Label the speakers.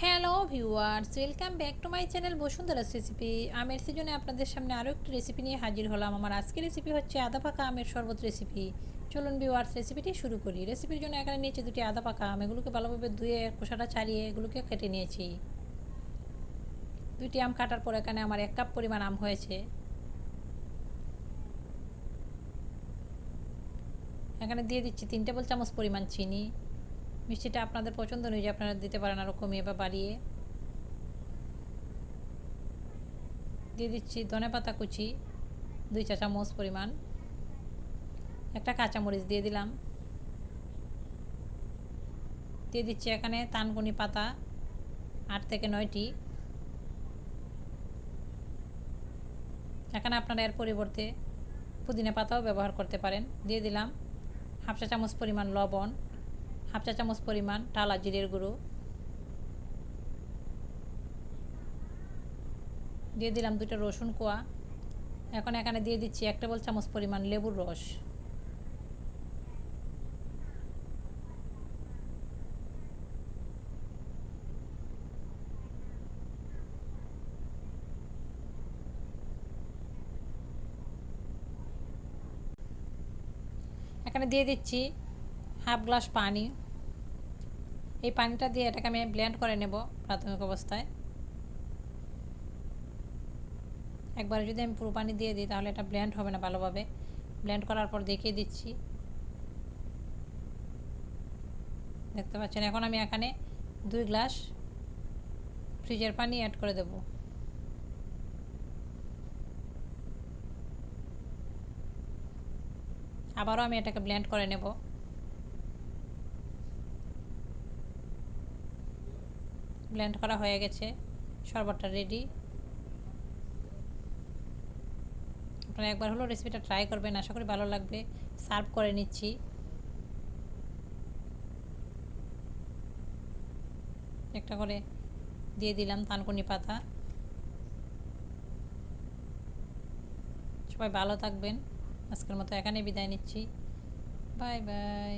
Speaker 1: Hello viewers, welcome back to my channel Basundhara's recipe. আমের সিজনে আপনাদের সামনে আরও একটি রেসিপি নিয়ে হাজির হলাম। আমার আজকের রেসিপি হচ্ছে আদা পাকা আমের শরবত রেসিপি। চলুন ভিউয়ার্স, রেসিপিটি শুরু করি। রেসিপির জন্য এখানে নিয়েছি দুটি আদা পাকা আম। এগুলোকে ভালোভাবে ধুয়ে খোসাটা ছাড়িয়ে এগুলোকে কেটে নিয়েছি। দুইটি আম কাটার পর এখানে আমার 1 কাপ পরিমাণ আম হয়েছে। এখানে দিয়ে দিচ্ছি 3 টেবিল চামচ পরিমাণ চিনি। মিষ্টিটা আপনাদের পছন্দ অনুযায়ী আপনারা দিতে পারেন আরও কমিয়ে বা বাড়িয়ে। দিয়ে দিচ্ছি ধনেপাতা কুচি 2 চা চামচ পরিমাণ। একটা কাঁচামরিচ দিয়ে দিলাম। দিয়ে দিচ্ছি এখানে থানকুনি পাতা 8 থেকে 9টি। এখানে আপনারা এর পরিবর্তে পুদিনা পাতাও ব্যবহার করতে পারেন। দিয়ে দিলাম হাফ চা চামচ পরিমাণ লবণ, হাফ চা চামচ পরিমাণ টালা জিরের গুঁড়ো, দিয়ে দিলাম 2টা রসুন কোয়া। এখন এখানে দিয়ে দিচ্ছি 1 টেবিল চামচ পরিমাণ লেবুর রস। এখানে দিয়ে দিচ্ছি হাফ গ্লাস পানি। এই পানিটা দিয়ে এটাকে আমি ব্লেন্ড করে নেব প্রাথমিক অবস্থায়। একবারে যদি আমি পুরো পানি দিয়ে দিই তাহলে এটা ব্লেন্ড হবে না ভালোভাবে। ব্লেন্ড করার পর দেখিয়ে দিচ্ছি, দেখতে পাচ্ছেন। এখন আমি এখানে 2 গ্লাস ফ্রিজের পানি অ্যাড করে দেব। আবারও আমি এটাকে ব্লেন্ড করে নেব। ব্লেন্ড করা হয়ে গেছে, শরবতটা রেডি। আপনারা একবার হলো রেসিপিটা ট্রাই করবেন, আশা করি ভালো লাগবে। সার্ভ করে নিচ্ছি। একটা করে দিয়ে দিলাম থানকুনি পাতা। সবাই ভালো থাকবেন। আজকের মতো এখানেই বিদায় নিচ্ছি। Bye bye.